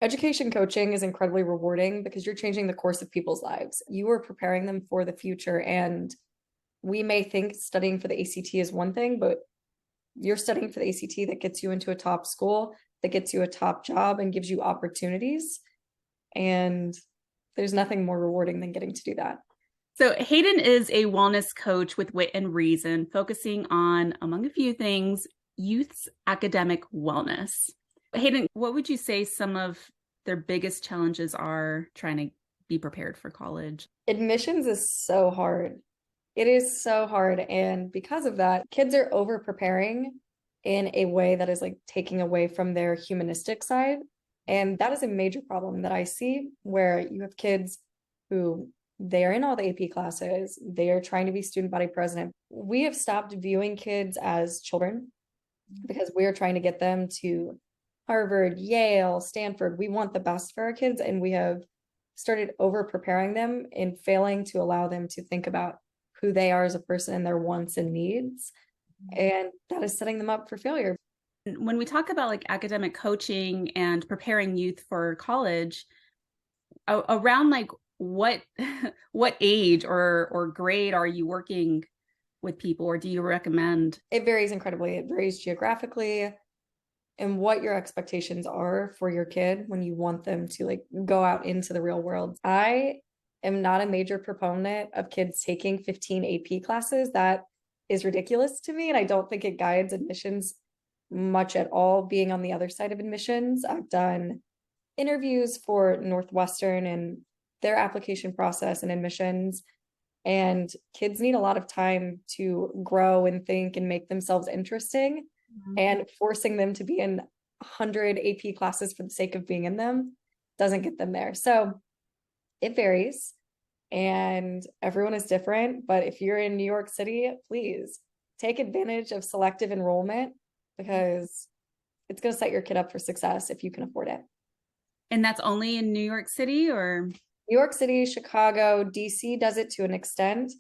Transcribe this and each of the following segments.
Education coaching is incredibly rewarding because you're changing the course of people's lives. You are preparing them for the future. And we may think studying for the ACT is one thing, but you're studying for the ACT that gets you into a top school, that gets you a top job and gives you opportunities. And there's nothing more rewarding than getting to do that. So Hayden is a wellness coach with Wit and Reason, focusing on, among a few things, youth's academic wellness. Hayden, what would you say some of their biggest challenges are trying to be prepared for college? Admissions is so hard. It is so hard. And because of that, kids are over preparing in a way that is like taking away from their humanistic side. And that is a major problem that I see where you have kids who they are in all the AP classes, they are trying to be student body president. We have stopped viewing kids as children because we are trying to get them to Harvard, Yale, Stanford. We want the best for our kids, and we have started over preparing them and failing to allow them to think about who they are as a person and their wants and needs. And that is setting them up for failure. When we talk about like academic coaching and preparing youth for college, around like what what age or grade are you working with people, or do you recommend? It varies incredibly. It varies geographically and what your expectations are for your kid when you want them to like go out into the real world. I am not a major proponent of kids taking 15 AP classes. That is ridiculous to me, and I don't think it guides admissions much at all. Being on the other side of admissions, I've done interviews for Northwestern and their application process and admissions. And kids need a lot of time to grow and think and make themselves interesting. And forcing them to be in 100 AP classes for the sake of being in them doesn't get them there. So it varies and everyone is different. But if you're in New York City, please take advantage of selective enrollment because it's going to set your kid up for success if you can afford it. And that's only in New York City, or? New York City, Chicago, DC does it to an extent,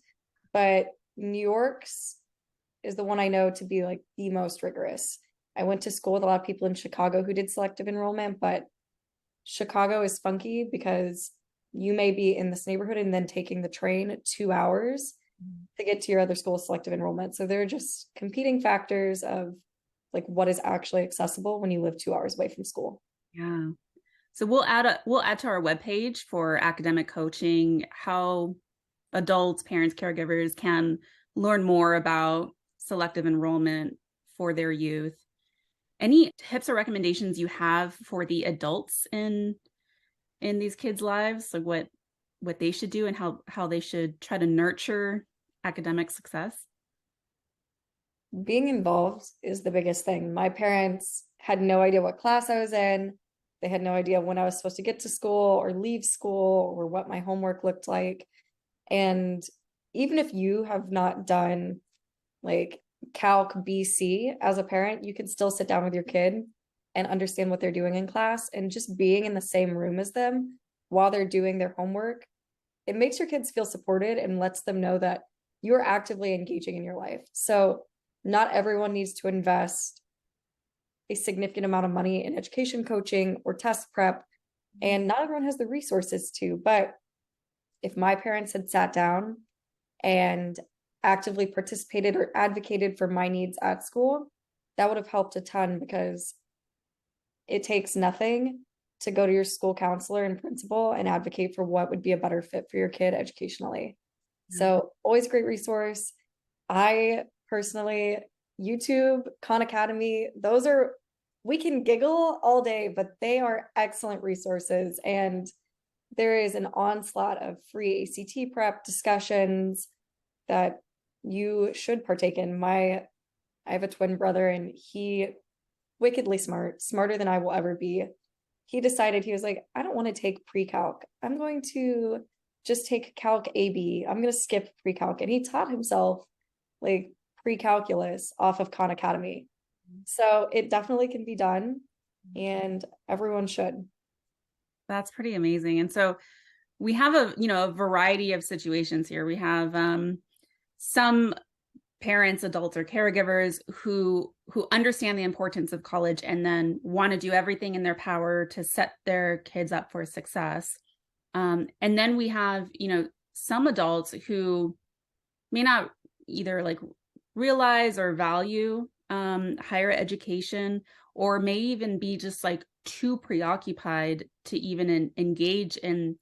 but New York's is the one I know to be like the most rigorous. I went to school with a lot of people in Chicago who did selective enrollment, but Chicago is funky because you may be in this neighborhood and then taking the train 2 hours to get to your other school's selective enrollment. So there are just competing factors of like what is actually accessible when you live 2 hours away from school. Yeah. So we'll add to our webpage for academic coaching how adults, parents, caregivers can learn more about selective enrollment for their youth. Any tips or recommendations you have for the adults in these kids' lives, like what they should do and how they should try to nurture academic success? Being involved is the biggest thing. My parents had no idea what class I was in. They had no idea when I was supposed to get to school or leave school or what my homework looked like. And even if you have not done like Calc BC as a parent, you can still sit down with your kid and understand what they're doing in class. And just being in the same room as them while they're doing their homework, it makes your kids feel supported and lets them know that you're actively engaging in your life. So not everyone needs to invest a significant amount of money in education coaching or test prep, and not everyone has the resources to. But if my parents had sat down and actively participated or advocated for my needs at school, that would have helped a ton because it takes nothing to go to your school counselor and principal and advocate for what would be a better fit for your kid educationally. So always a great resource. I personally, YouTube, Khan Academy, those are, we can giggle all day, but they are excellent resources. And there is an onslaught of free ACT prep discussions that you should partake in. I have a twin brother and he wickedly smart, smarter than I will ever be. He decided, he was like, I don't want to take pre-calc. I'm going to just take calc AB. I'm going to skip pre-calc. And he taught himself like pre-calculus off of Khan Academy. So it definitely can be done and everyone should. That's pretty amazing. And so we have a variety of situations here. We have some parents, adults, or caregivers who understand the importance of college and then want to do everything in their power to set their kids up for success. And then we have, some adults who may not either like realize or value higher education, or may even be just like too preoccupied to even engage in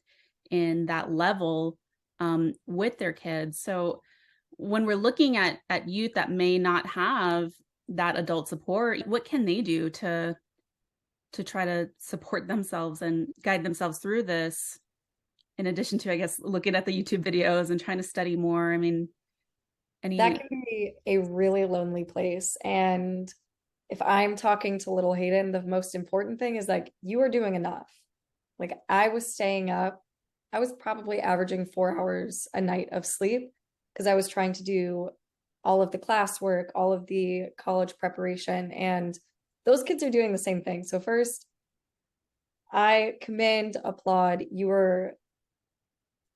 that level with their kids. So when we're looking at youth that may not have that adult support, what can they do to try to support themselves and guide themselves through this, in addition to, I guess, looking at the YouTube videos and trying to study more? I mean, That any can be a really lonely place. And if I'm talking to little Hayden, the most important thing is like, you are doing enough. Like, I was staying up, I was probably averaging 4 hours a night of sleep because I was trying to do all of the classwork, all of the college preparation, and those kids are doing the same thing. So, first, I commend, applaud, you are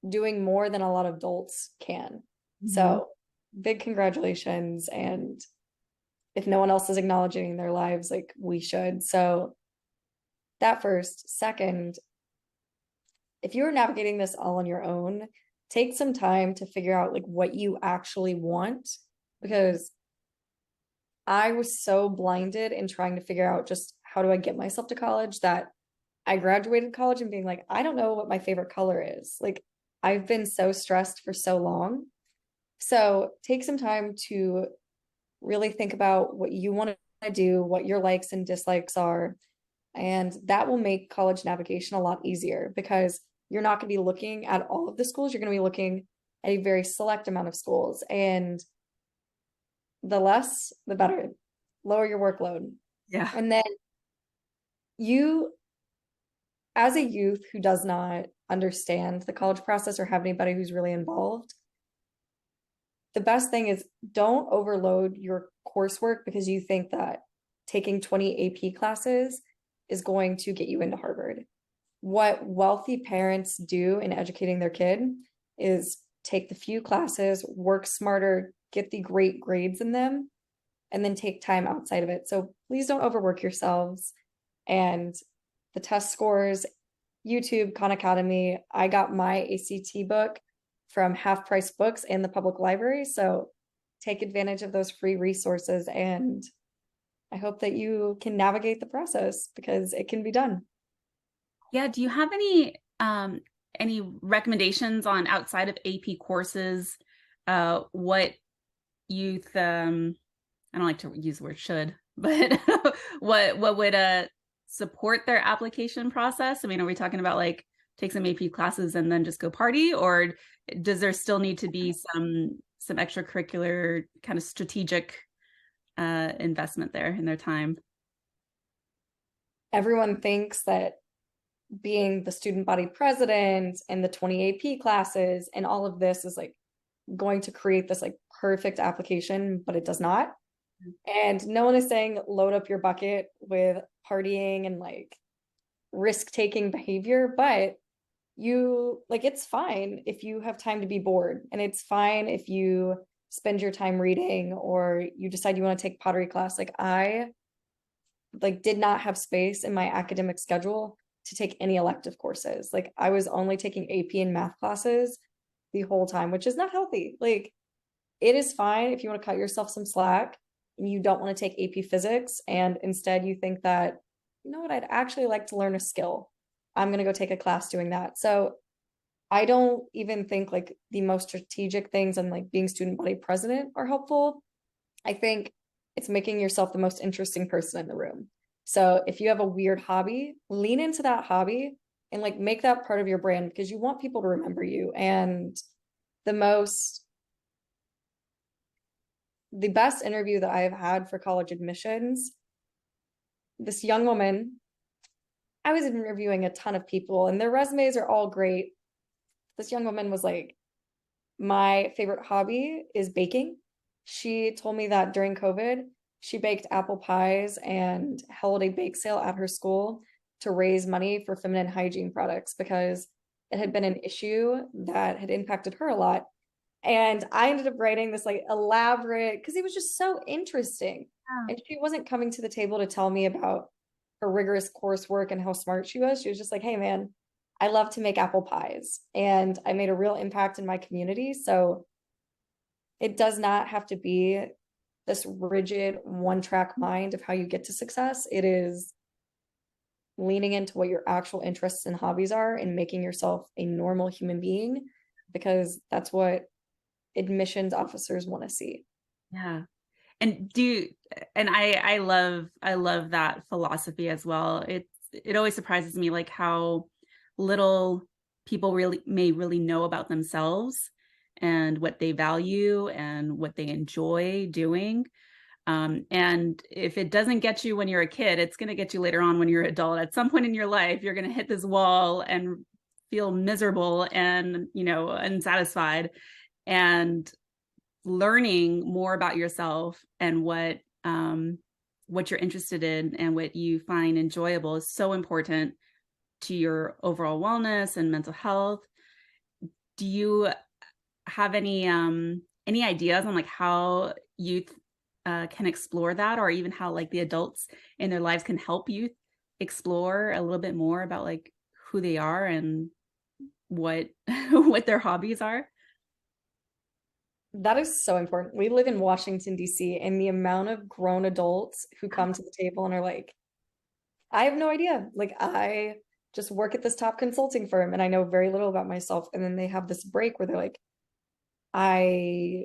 doing more than a lot of adults can. So, big congratulations. And if no one else is acknowledging their lives, like we should. So, that first. Second, if you're navigating this all on your own, take some time to figure out like what you actually want, because I was so blinded in trying to figure out just how do I get myself to college that I graduated college and being like, I don't know what my favorite color is. Like, I've been so stressed for so long. So take some time to really think about what you want to do, what your likes and dislikes are. And that will make college navigation a lot easier because you're not going to be looking at all of the schools. You're going to be looking at a very select amount of schools. And the less, the better. Lower your workload. Yeah. And then you, as a youth who does not understand the college process or have anybody who's really involved, the best thing is don't overload your coursework because you think that taking 20 AP classes is going to get you into Harvard. What wealthy parents do in educating their kid is take the few classes, work smarter, get the great grades in them, and then take time outside of it. So please don't overwork yourselves. And the test scores, YouTube, Khan Academy, I got my ACT book from Half Price Books and the public library. So take advantage of those free resources. And I hope that you can navigate the process because it can be done. Yeah. Do you have any recommendations on, outside of AP courses, what youth I don't like to use the word should, but what would support their application process? I mean, are we talking about like take some AP classes and then just go party, or does there still need to be some extracurricular kind of strategic investment there in their time? Everyone thinks that being the student body president and the 20 AP classes and all of this is like going to create this like perfect application, but it does not. And no one is saying load up your bucket with partying and like risk-taking behavior, but you like it's fine if you have time to be bored, and it's fine if you spend your time reading or you decide you want to take pottery class. Like I like did not have space in my academic schedule to take any elective courses. Like I was only taking AP and math classes the whole time, which is not healthy. Like it is fine if you want to cut yourself some slack and you don't want to take AP physics and instead you think that, you know what, I'd actually like to learn a skill. I'm going to go take a class doing that. So I don't even think like the most strategic things and like being student body president are helpful. I think it's making yourself the most interesting person in the room. So if you have a weird hobby, lean into that hobby and like make that part of your brand because you want people to remember you. And the best interview that I have had for college admissions, this young woman, I was interviewing a ton of people and their resumes are all great. This young woman was like, my favorite hobby is baking. She told me that during COVID, she baked apple pies and held a bake sale at her school to raise money for feminine hygiene products because it had been an issue that had impacted her a lot. And I ended up writing this like elaborate, because it was just so interesting. Yeah. And she wasn't coming to the table to tell me about her rigorous coursework and how smart she was. She was just like, hey, man, I love to make apple pies. And I made a real impact in my community. So it does not have to be this rigid one track mind of how you get to success. It is leaning into what your actual interests and hobbies are and making yourself a normal human being, because that's what admissions officers want to see. Yeah. And I love that philosophy as well. It always surprises me like how little people really know about themselves and what they value and what they enjoy doing. And if it doesn't get you when you're a kid, it's going to get you later on when you're an adult. At some point in your life, you're going to hit this wall and feel miserable and, unsatisfied. And learning more about yourself and what you're interested in and what you find enjoyable is so important to your overall wellness and mental health. Do you have any ideas on like how youth can explore that, or even how like the adults in their lives can help youth explore a little bit more about like who they are and what what their hobbies are? That is so important. We live in Washington, D.C., and the amount of grown adults who come to the table and are like, I have no idea. Like, I just work at this top consulting firm and I know very little about myself. And then they have this break where they're like, I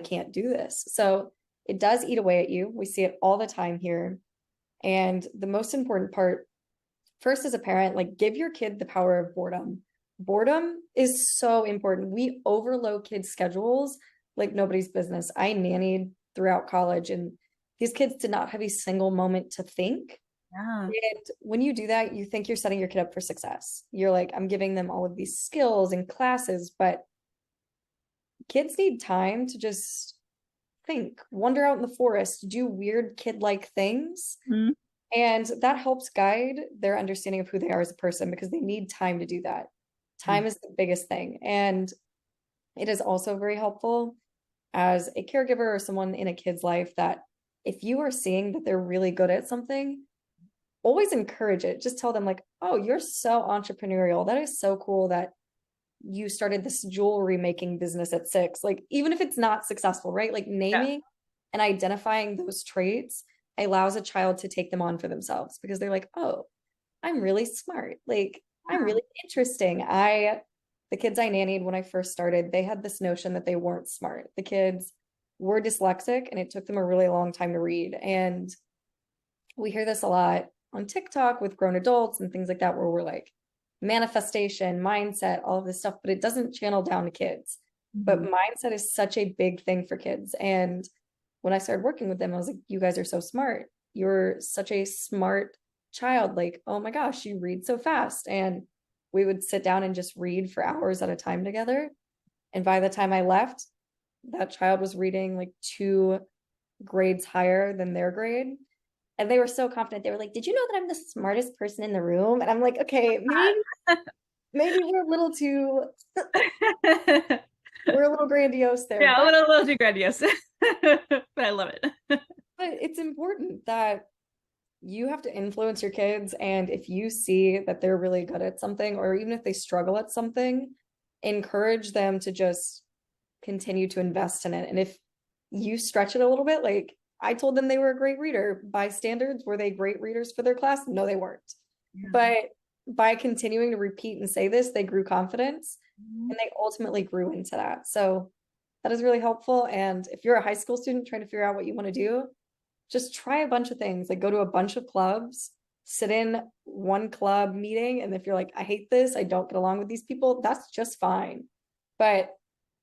can't do this. So it does eat away at you. We see it all the time here. And the most important part, first as a parent, like give your kid the power of boredom. Boredom is so important. We overload kids' schedules like nobody's business. I nannied throughout college, and these kids did not have a single moment to think. Yeah. And when you do that, you think you're setting your kid up for success. You're like, I'm giving them all of these skills and classes, but kids need time to just think, wander out in the forest, do weird kid-like things. Mhm. And that helps guide their understanding of who they are as a person, because they need time to do that. Time is the biggest thing. And it is also very helpful as a caregiver or someone in a kid's life that if you are seeing that they're really good at something, always encourage it. Just tell them, like, oh, you're so entrepreneurial. That is so cool that you started this jewelry making business at 6. Like, even if it's not successful, right? Like, Yeah. naming and identifying those traits allows a child to take them on for themselves, because they're like, oh, I'm really smart. Like, I'm Yeah. really interesting. The kids I nannied when I first started, they had this notion that they weren't smart. The kids were dyslexic and it took them a really long time to read. And we hear this a lot on TikTok with grown adults and things like that, where we're like, manifestation, mindset, all of this stuff, but it doesn't channel down to kids. But Mhm. mindset is such a big thing for kids. And when I started working with them, I was like, you guys are so smart. You're such a smart child. Like, oh my gosh, you read so fast. And we would sit down and just read for hours at a time together. And by the time I left, that child was reading like 2 grades higher than their grade. And they were so confident. They were like, did you know that I'm the smartest person in the room? And I'm like, okay, maybe we're a little too we're a little grandiose there, Yeah, a little too grandiose, but I love it. but it's important that you have to influence your kids. And if you see that they're really good at something, or even if they struggle at something, encourage them to just continue to invest in it. And if you stretch it a little bit, like I told them they were a great reader by standards, were they great readers for their class? No, they weren't. Yeah. But by continuing to repeat and say this, they grew confidence Mhm. and they ultimately grew into that. So that is really helpful. And if you're a high school student trying to figure out what you want to do, just try a bunch of things, like go to a bunch of clubs, sit in one club meeting. And if you're like, I hate this, I don't get along with these people, that's just fine. But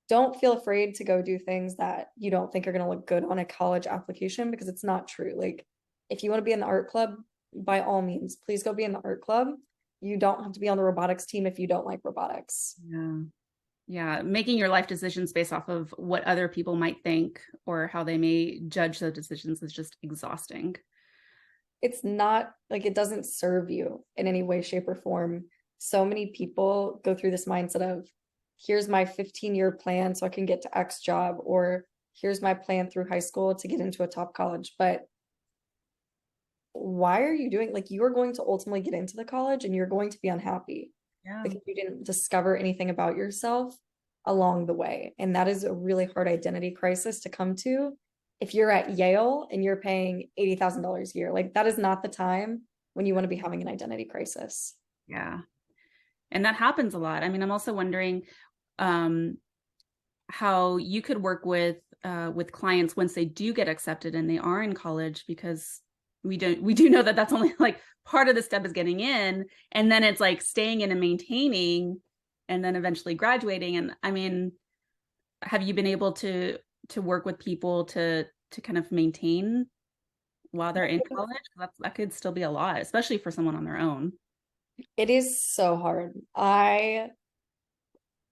don't feel afraid to go do things that you don't think are going to look good on a college application, because it's not true. Like, if you want to be in the art club, by all means, please go be in the art club. You don't have to be on the robotics team if you don't like robotics. Yeah. Yeah, making your life decisions based off of what other people might think or how they may judge those decisions is just exhausting. It's not like, it doesn't serve you in any way, shape, or form. So many people go through this mindset of, here's my 15-year plan so I can get to X job, or here's my plan through high school to get into a top college. But why are you doing, like, you are going to ultimately get into the college and you're going to be unhappy Yeah. because you didn't discover anything about yourself along the way. And that is a really hard identity crisis to come to if you're at Yale and you're paying $80,000 a year. Like, that is not the time when you want to be having an identity crisis. Yeah. And that happens a lot. I mean, I'm also wondering how you could work with clients once they do get accepted and they are in college, because we do know that that's only like part of the step is getting in, and then it's like staying in and maintaining, and then eventually graduating. And I mean, have you been able to work with people to kind of maintain while they're in college? That could still be a lot, especially for someone on their own. It is so hard.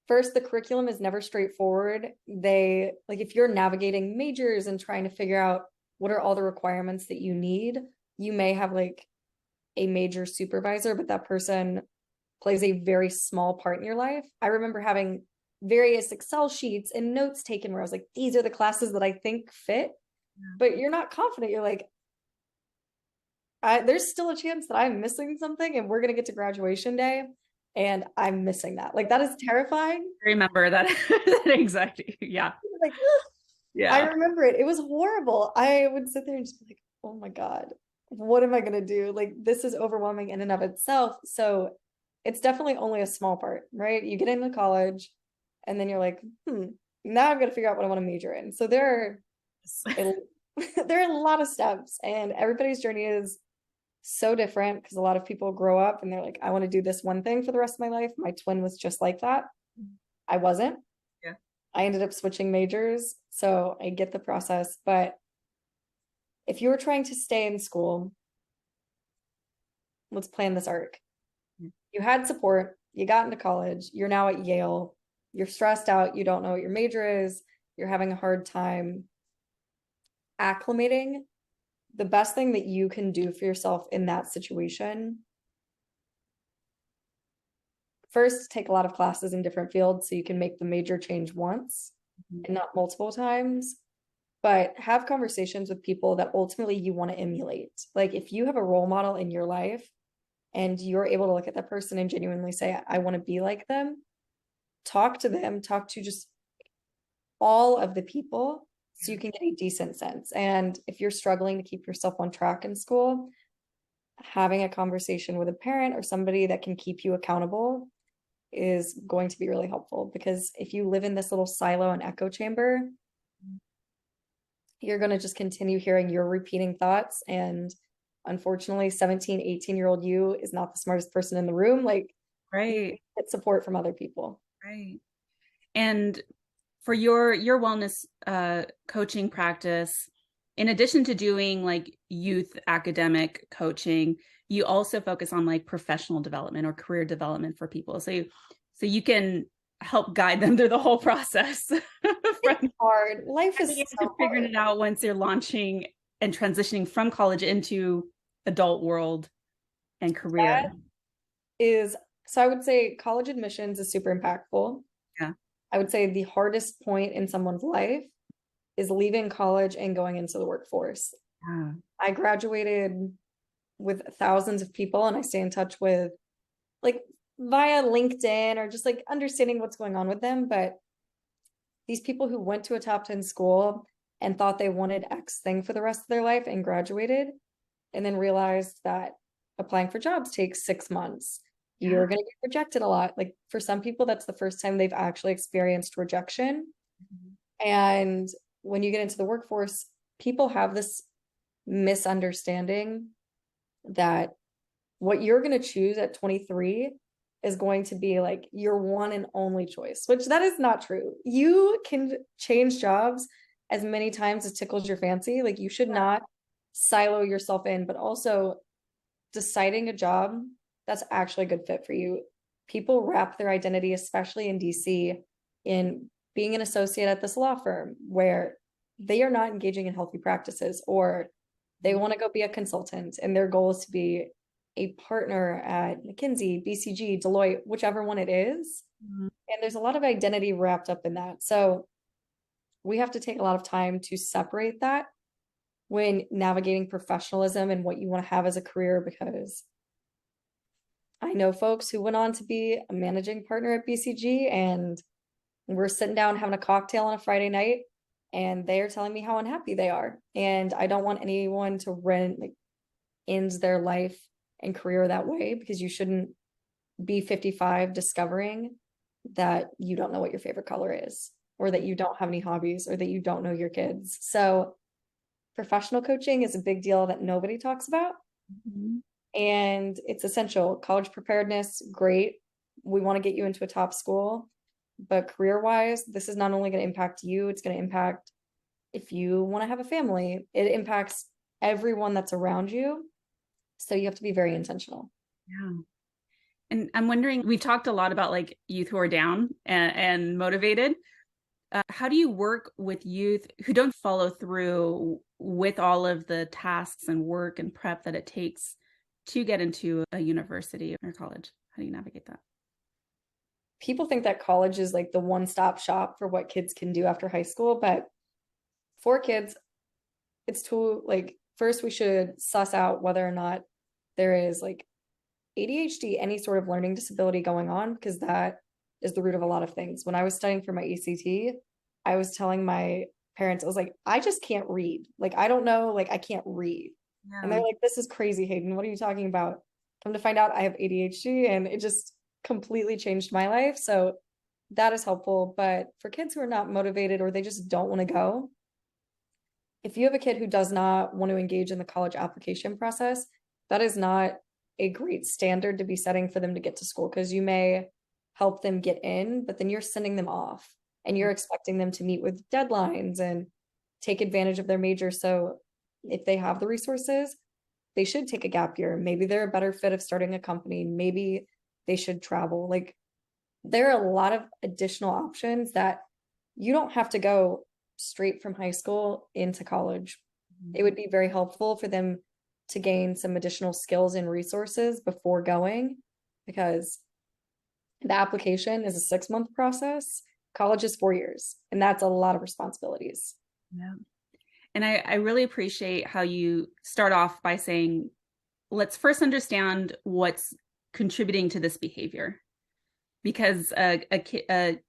First, the curriculum is never straightforward. They, like, if you're navigating majors and trying to figure out what are all the requirements that you need, you may have like a major supervisor, but that person plays a very small part in your life. I remember having various Excel sheets and notes taken where I was like, these are the classes that I think fit, but you're not confident. You're like, there's still a chance that I'm missing something and we're going to get to graduation day and I'm missing that. Like, that is terrifying. I remember that, that exactly. Yeah. Like, I Yeah. remember it. It was horrible. I would sit there and just be like, oh my God, what am I going to do? Like, this is overwhelming in and of itself. So it's definitely only a small part, right? You get into college and then you're like, now I've got to figure out what I want to major in. So there are there are a lot of steps, and everybody's journey is so different because a lot of people grow up and they're like, I want to do this one thing for the rest of my life. My twin was just like that. I wasn't. Yeah. I ended up switching majors, so I get the process. But if you were trying to stay in school, let's plan this arc. You had support, you got into college, you're now at Yale, you're stressed out, you don't know what your major is, you're having a hard time acclimating. The best thing that you can do for yourself in that situation, first, take a lot of classes in different fields so you can make the major change once and not multiple times. But have conversations with people that ultimately you want to emulate. Like, if you have a role model in your life and you're able to look at that person and genuinely say, I want to be like them, talk to them, talk to just all of the people so you can get a decent sense. And if you're struggling to keep yourself on track in school, having a conversation with a parent or somebody that can keep you accountable is going to be really helpful, because if you live in this little silo and echo chamber, you're going to just continue hearing your repeating thoughts. And unfortunately, 17, 18-year-old you is not the smartest person in the room. Like, Right. get support from other people. Right. And for your wellness coaching practice, in addition to doing like youth academic coaching, you also focus on like professional development or career development for people. So you can help guide them through the whole process. It's hard. Life is so figuring hard. it out once you're launching and transitioning from college into adult world and career. That is, so I would say college admissions is super impactful. Yeah. I would say the hardest point in someone's life is leaving college and going into the workforce. Yeah. I graduated with thousands of people and I stay in touch with, like, via LinkedIn or just like understanding what's going on with them. But these people who went to a top 10 school and thought they wanted X thing for the rest of their life and graduated and then realized that applying for jobs takes 6 months. You're going to get rejected a lot. Like, for some people, that's the first time they've actually experienced rejection. And when you get into the workforce, people have this misunderstanding that what you're going to choose at 23 is going to be like your one and only choice, which that is not true. You can change jobs as many times as tickles your fancy. Like, you should not silo yourself in, but also deciding a job that's actually a good fit for you. People wrap their identity, especially in DC, in being an associate at this law firm where they are not engaging in healthy practices, or they want to go be a consultant and their goal is to be a partner at McKinsey, BCG, Deloitte, whichever one it is. Mhm. And there's a lot of identity wrapped up in that. So we have to take a lot of time to separate that when navigating professionalism and what you want to have as a career, because I know folks who went on to be a managing partner at BCG, and we're sitting down having a cocktail on a Friday night and they are telling me how unhappy they are. And I don't want anyone to end their life and career that way, because you shouldn't be 55 discovering that you don't know what your favorite color is, or that you don't have any hobbies, or that you don't know your kids. So professional coaching is a big deal that nobody talks about. Mhm. And it's essential. College preparedness, great. We want to get you into a top school. But career wise, this is not only going to impact you, it's going to impact if you want to have a family, it impacts everyone that's around you. So you have to be very intentional. Yeah. And I'm wondering, we've talked a lot about like youth who are down and motivated. How do you work with youth who don't follow through with all of the tasks and work and prep that it takes to get into a university or college? How do you navigate that? People think that college is like the one-stop shop for what kids can do after high school, but for kids, it's too like first we should suss out whether or not there is like ADHD, any sort of learning disability going on, because that is the root of a lot of things. When I was studying for my ACT, I was telling my parents, I was like, I just can't read. Like, I don't know, like, I can't read. And they're Yeah. like, this is crazy, Hayden. What are you talking about? Come to find out, I have ADHD, and it just completely changed my life. So that is helpful. But for kids who are not motivated or they just don't want to go, if you have a kid who does not want to engage in the college application process, that is not a great standard to be setting for them to get to school, because you may help them get in, but then you're sending them off and you're expecting them to meet with deadlines and take advantage of their major. So if they have the resources, they should take a gap year. Maybe they're a better fit of starting a company. Maybe they should travel. Like, there are a lot of additional options that you don't have to go straight from high school into college. It would be very helpful for them to gain some additional skills and resources before going, because the application is a 6-month process. College is 4 years, and that's a lot of responsibilities. Yeah. And I really appreciate how you start off by saying, let's first understand what's contributing to this behavior. Because a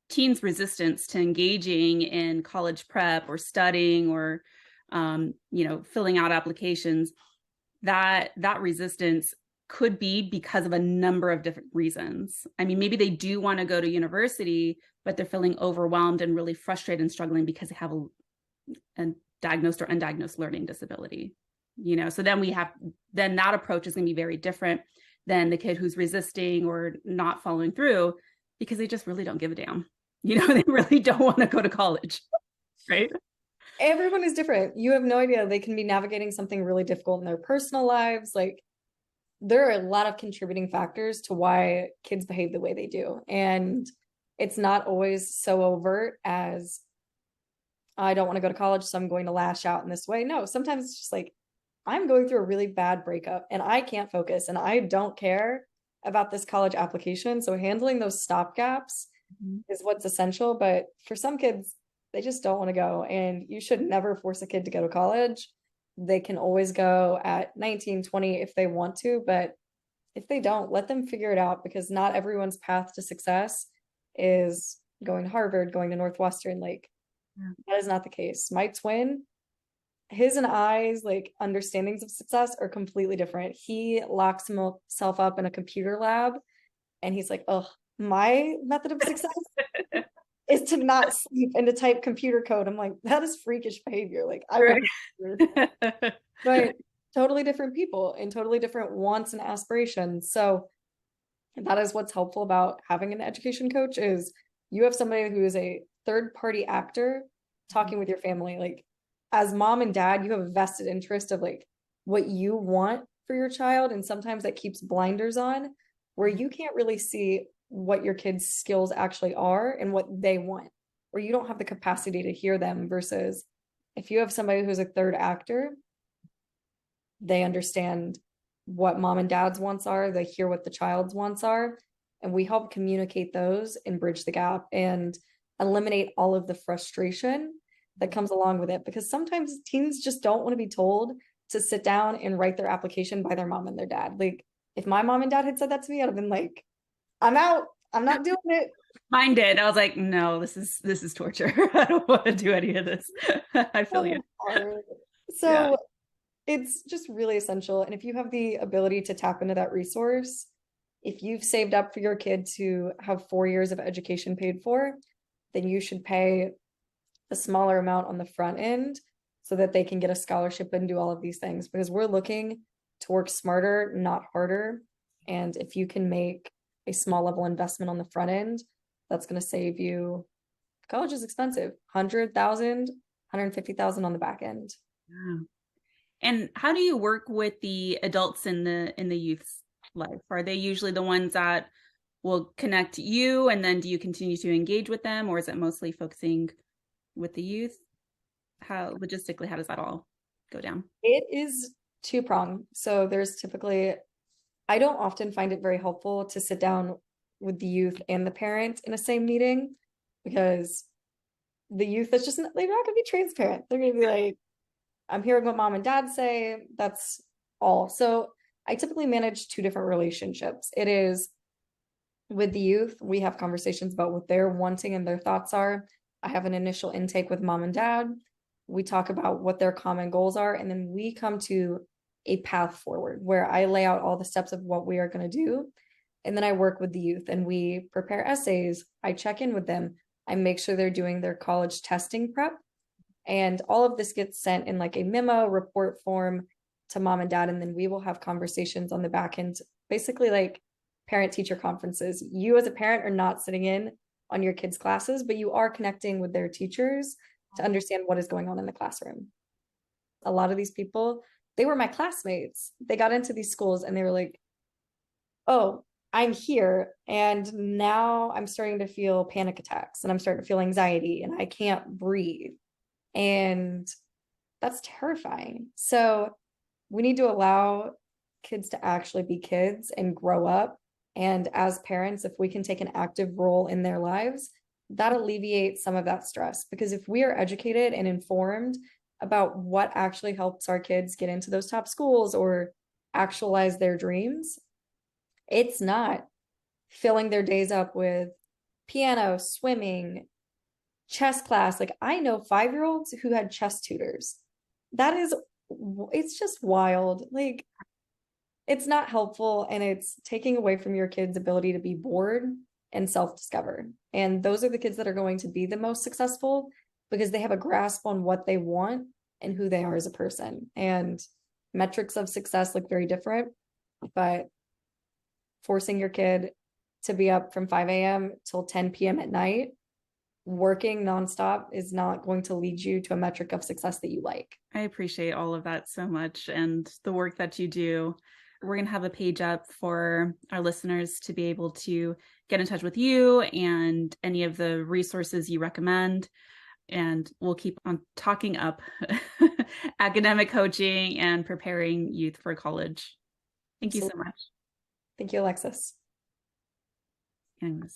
teen's resistance to engaging in college prep or studying or filling out applications, that resistance could be because of a number of different reasons. I mean, maybe they do want to go to university, but they're feeling overwhelmed and really frustrated and struggling because they have a diagnosed or undiagnosed learning disability. So then that approach is going to be very different than the kid who's resisting or not following through because they just really don't give a damn. They really don't want to go to college, right? Everyone is different. You have no idea. They can be navigating something really difficult in their personal lives. Like, there are a lot of contributing factors to why kids behave the way they do. And it's not always so overt as, I don't want to go to college, so I'm going to lash out in this way. No, sometimes it's just like, I'm going through a really bad breakup and I can't focus and I don't care about this college application. So handling those stopgaps is what's essential. But for some kids, they just don't want to go. And you should never force a kid to go to college. They can always go at 19, 20 if they want to. But if they don't, let them figure it out, because not everyone's path to success is going to Harvard, going to Northwestern. Like, that is not the case. My twin, his and I's like understandings of success are completely different. He locks himself up in a computer lab and he's like, oh, my method of success is to not sleep and to type computer code. I'm like, that is freakish behavior. Like, I would, but totally different people and totally different wants and aspirations. So that is what's helpful about having an education coach, is you have somebody who is a third party actor talking with your family. Like, as mom and dad, you have a vested interest of like what you want for your child. And sometimes that keeps blinders on, where you can't really see what your kids' skills actually are and what they want, or you don't have the capacity to hear them. Versus if you have somebody who's a third actor, they understand what mom and dad's wants are, they hear what the child's wants are, and we help communicate those and bridge the gap and eliminate all of the frustration that comes along with it. Because sometimes teens just don't want to be told to sit down and write their application by their mom and their dad. Like, if my mom and dad had said that to me, I'd have been like, I'm out. I'm not doing it. Mine did. I was like, no, this is torture. I don't want to do any of this. I feel you. So hard. Yeah. So it's just really essential. And if you have the ability to tap into that resource, if you've saved up for your kid to have 4 years of education paid for, then you should pay a smaller amount on the front end so that they can get a scholarship and do all of these things, because we're looking to work smarter, not harder. And if you can make a small level investment on the front end, that's going to save you. College is expensive, 100,000, 150,000 on the back end. Yeah. And how do you work with the adults in the youth's life? Are they usually the ones that will connect you, and then do you continue to engage with them, or is it mostly focusing with the youth? How logistically, how does that all go down? It is two-pronged. So there's typically, I don't often find it very helpful to sit down with the youth and the parent in a same meeting, because the youth, that's just, they're not going to be transparent. They're going to be like, I'm hearing what mom and dad say. That's all. So I typically manage two different relationships. It is with the youth, we have conversations about what they're wanting and their thoughts are. I have an initial intake with mom and dad. We talk about what their common goals are, and then we come to a path forward where I lay out all the steps of what we are going to do. And then I work with the youth and we prepare essays. I check in with them. I make sure they're doing their college testing prep. And all of this gets sent in like a memo report form to mom and dad. And then we will have conversations on the back end, basically like parent teacher conferences. You as a parent are not sitting in on your kids' classes, but you are connecting with their teachers to understand what is going on in the classroom. A lot of these people, they were my classmates. They got into these schools and they were like, oh, I'm here. And now I'm starting to feel panic attacks and I'm starting to feel anxiety and I can't breathe. And that's terrifying. So we need to allow kids to actually be kids and grow up. And as parents, if we can take an active role in their lives, that alleviates some of that stress. Because if we are educated and informed about what actually helps our kids get into those top schools or actualize their dreams, it's not filling their days up with piano, swimming, chess class. Like, I know 5-year-olds who had chess tutors. It's just wild. Like, it's not helpful, and it's taking away from your kids' ability to be bored and self-discover. And those are the kids that are going to be the most successful because they have a grasp on what they want and who they are as a person. And metrics of success look very different, but forcing your kid to be up from 5 a.m. till 10 p.m. at night, working nonstop, is not going to lead you to a metric of success that you like. I appreciate all of that so much and the work that you do. We're going to have a page up for our listeners to be able to get in touch with you and any of the resources you recommend. And we'll keep on talking up academic coaching and preparing youth for college. Thank you so much. Thank you, Alexis. Anyways.